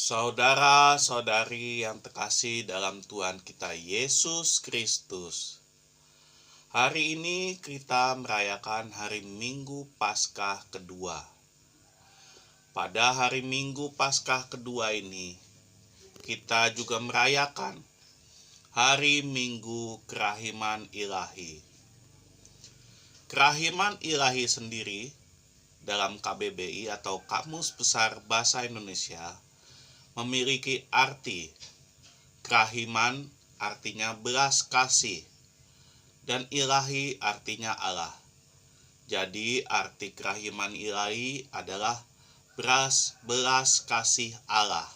Saudara-saudari yang terkasih dalam Tuhan kita Yesus Kristus. Hari ini kita merayakan hari Minggu Paskah kedua. Pada hari Minggu Paskah kedua ini, kita juga merayakan hari Minggu Kerahiman Ilahi. Kerahiman Ilahi sendiri dalam KBBI atau Kamus Besar Bahasa Indonesia memiliki arti. Kerahiman artinya belas kasih dan ilahi artinya Allah. Jadi arti kerahiman ilahi adalah belas kasih Allah.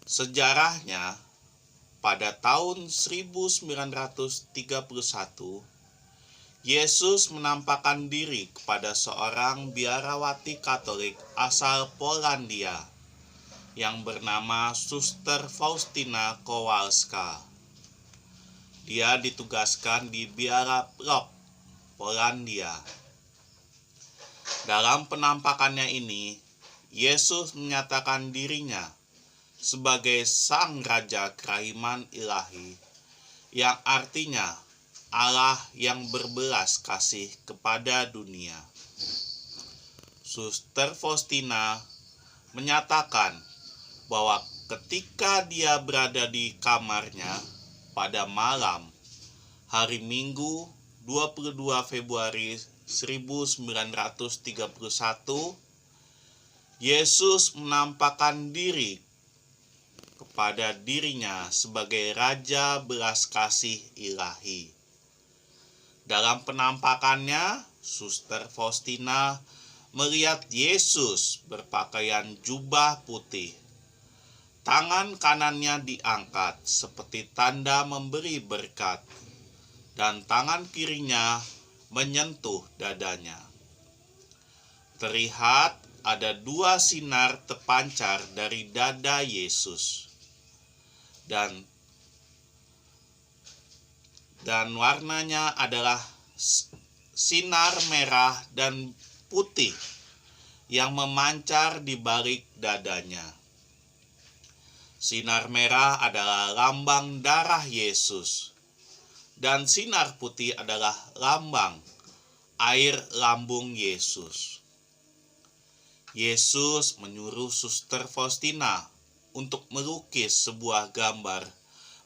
Sejarahnya pada tahun 1931 Yesus menampakkan diri kepada seorang biarawati Katolik asal Polandia yang bernama Suster Faustina Kowalska. Dia ditugaskan di Biara Plock, Polandia. Dalam penampakannya ini, Yesus menyatakan dirinya sebagai Sang Raja Kerahiman Ilahi, yang artinya Allah yang berbelas kasih kepada dunia. Suster Faustina menyatakan bahwa ketika dia berada di kamarnya pada malam hari Minggu 22 Februari 1931, Yesus menampakkan diri kepada dirinya sebagai Raja belas kasih ilahi. Dalam penampakannya, Suster Faustina melihat Yesus berpakaian jubah putih. Tangan kanannya diangkat seperti tanda memberi berkat, dan tangan kirinya menyentuh dadanya. Terlihat ada dua sinar terpancar dari dada Yesus, dan warnanya adalah sinar merah dan putih yang memancar di balik dadanya. Sinar merah adalah lambang darah Yesus, dan sinar putih adalah lambang air lambung Yesus. Yesus menyuruh Suster Faustina untuk melukis sebuah gambar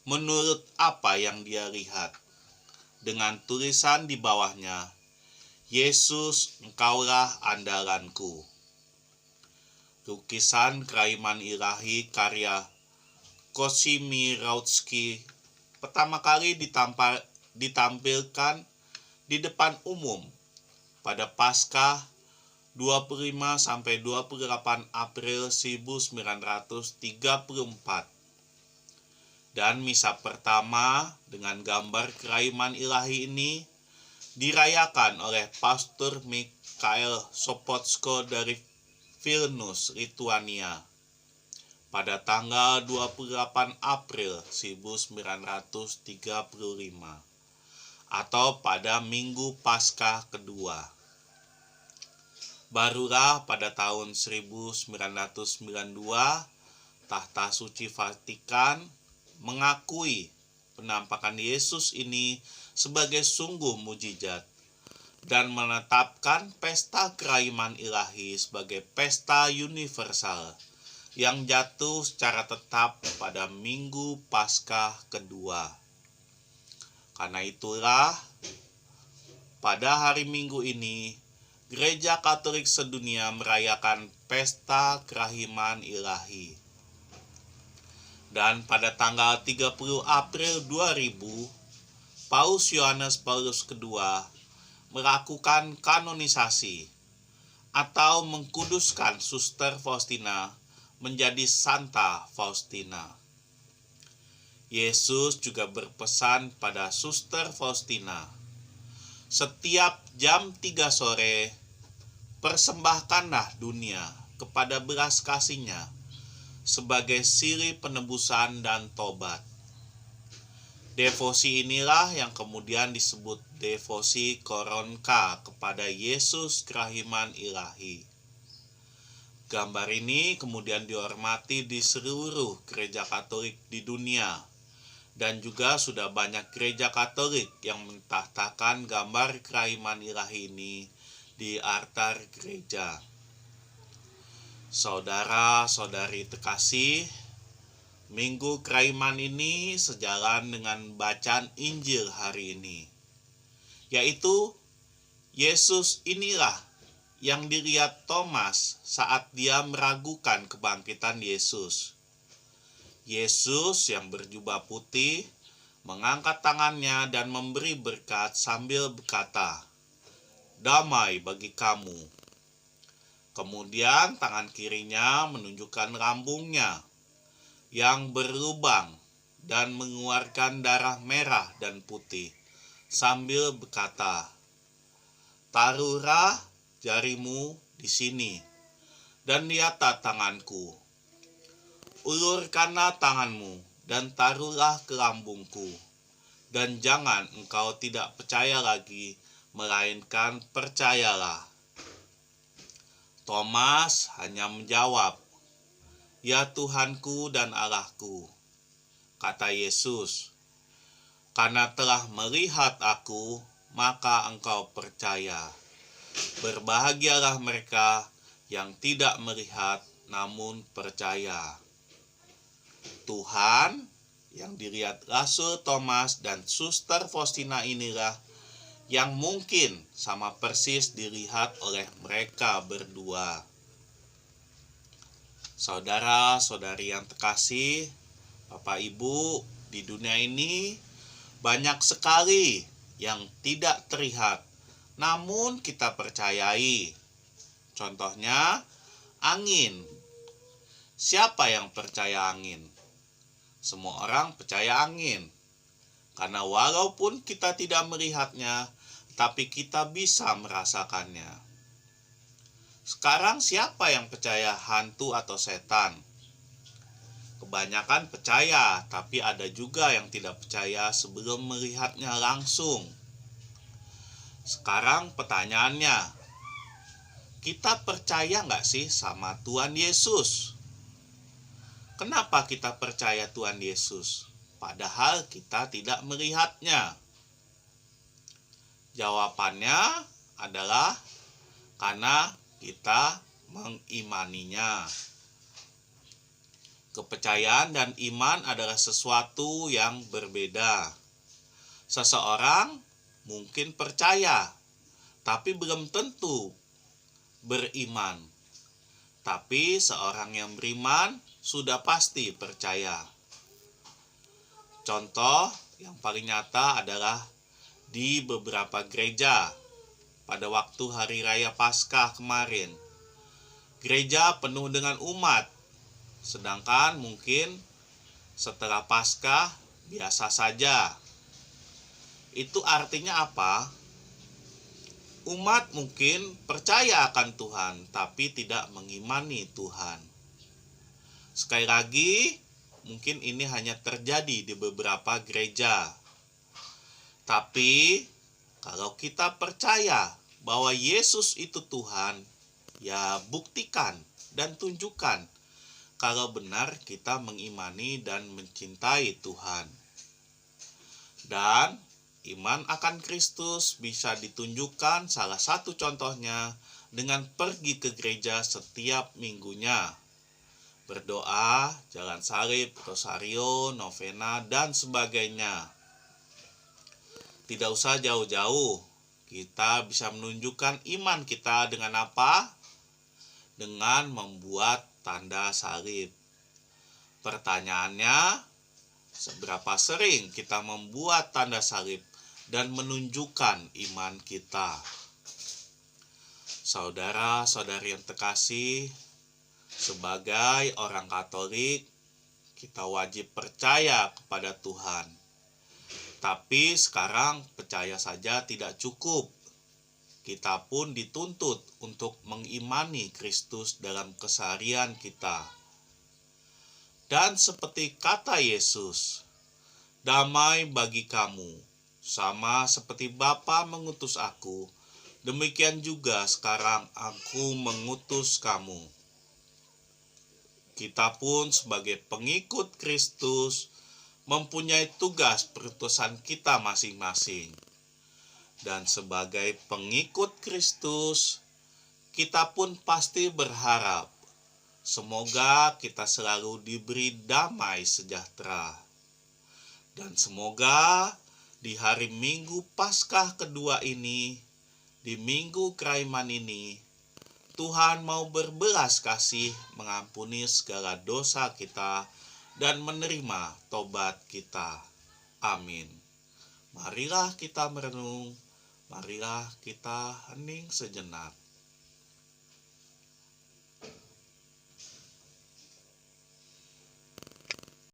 menurut apa yang dia lihat, dengan tulisan di bawahnya, Yesus, engkaulah andalanku. Lukisan Kerahiman Ilahi karya Kosimiroutsky pertama kali ditampilkan di depan umum pada Paskah 25-28 April 1934. Dan misa pertama dengan gambar Kerahiman Ilahi ini dirayakan oleh Pastor Mikhail Sopocko dari Vilnius, Lituania pada tanggal 28 April 1935 atau pada Minggu Paskah kedua. Barulah pada tahun 1992 Tahta Suci Vatikan mengakui penampakan Yesus ini sebagai sungguh mujizat dan menetapkan pesta Kerahiman Ilahi sebagai pesta universal yang jatuh secara tetap pada Minggu Paskah kedua. Karena itulah pada hari Minggu ini Gereja Katolik sedunia merayakan pesta Kerahiman Ilahi. Dan pada tanggal 30 April 2000, Paus Yohanes Paulus II melakukan kanonisasi atau mengkuduskan Suster Faustina menjadi Santa Faustina. Yesus juga berpesan pada Suster Faustina, setiap jam 3 sore, persembahkanlah dunia kepada belas kasihnya sebagai silih penebusan dan tobat. Devosi inilah yang kemudian disebut devosi Koronka kepada Yesus Kerahiman Ilahi. Gambar ini kemudian dihormati di seluruh gereja Katolik di dunia. Dan juga sudah banyak gereja Katolik yang mentahtakan gambar kerahiman ilahi ini di altar gereja. Saudara-saudari terkasih, Minggu Kerahiman ini sejalan dengan bacaan Injil hari ini, yaitu Yesus inilah yang dilihat Thomas saat dia meragukan kebangkitan Yesus. Yesus yang berjubah putih mengangkat tangannya dan memberi berkat sambil berkata, "Damai bagi kamu." Kemudian tangan kirinya menunjukkan lambungnya yang berlubang dan mengeluarkan darah merah dan putih sambil berkata, "Taruhlah jarimu di sini dan lihatlah tanganku. Ulurkanlah tanganmu dan taruhlah ke lambungku, dan jangan engkau tidak percaya lagi, melainkan percayalah." Thomas hanya menjawab, "Ya Tuhanku dan Allahku," kata Yesus. "Karena telah melihat aku, maka engkau percaya. Berbahagialah mereka yang tidak melihat namun percaya." Tuhan yang dilihat Rasul Thomas dan Suster Faustina inilah yang mungkin sama persis dilihat oleh mereka berdua. Saudara-saudari yang terkasih, Bapak Ibu, di dunia ini banyak sekali yang tidak terlihat, namun kita percayai. Contohnya, angin. Siapa yang percaya angin? Semua orang percaya angin. Karena walaupun kita tidak melihatnya, tapi kita bisa merasakannya. Sekarang siapa yang percaya hantu atau setan? Kebanyakan percaya, tapi ada juga yang tidak percaya sebelum melihatnya langsung. Sekarang pertanyaannya, kita percaya nggak sih sama Tuhan Yesus? Kenapa kita percaya Tuhan Yesus, padahal kita tidak melihatnya? Jawabannya adalah karena kita mengimaninya. Kepercayaan dan iman adalah sesuatu yang berbeda. Seseorang mungkin percaya, tapi belum tentu beriman. Tapi seorang yang beriman sudah pasti percaya. Contoh yang paling nyata adalah di beberapa gereja pada waktu Hari Raya Paskah kemarin. Gereja penuh dengan umat, sedangkan mungkin setelah Paskah biasa saja. Itu artinya apa? Umat mungkin percaya akan Tuhan, tapi tidak mengimani Tuhan. Sekali lagi, mungkin ini hanya terjadi di beberapa gereja. Tapi, kalau kita percaya bahwa Yesus itu Tuhan, ya buktikan dan tunjukkan kalau benar kita mengimani dan mencintai Tuhan. Dan iman akan Kristus bisa ditunjukkan salah satu contohnya dengan pergi ke gereja setiap minggunya. Berdoa, jalan salib, rosario, novena, dan sebagainya. Tidak usah jauh-jauh, kita bisa menunjukkan iman kita dengan apa? Dengan membuat tanda salib. Pertanyaannya, seberapa sering kita membuat tanda salib dan menunjukkan iman kita? Saudara-saudari yang terkasih, sebagai orang Katolik, kita wajib percaya kepada Tuhan. Tapi sekarang percaya saja tidak cukup. Kita pun dituntut untuk mengimani Kristus dalam keseharian kita. Dan seperti kata Yesus, "Damai bagi kamu, sama seperti Bapa mengutus aku, demikian juga sekarang aku mengutus kamu." Kita pun sebagai pengikut Kristus mempunyai tugas perutusan kita masing-masing. Dan sebagai pengikut Kristus, kita pun pasti berharap semoga kita selalu diberi damai sejahtera. Dan semoga di hari Minggu Paskah kedua ini, di Minggu Keraiman ini, Tuhan mau berbelas kasih mengampuni segala dosa kita dan menerima tobat kita. Amin. Marilah kita merenung, marilah kita hening sejenak.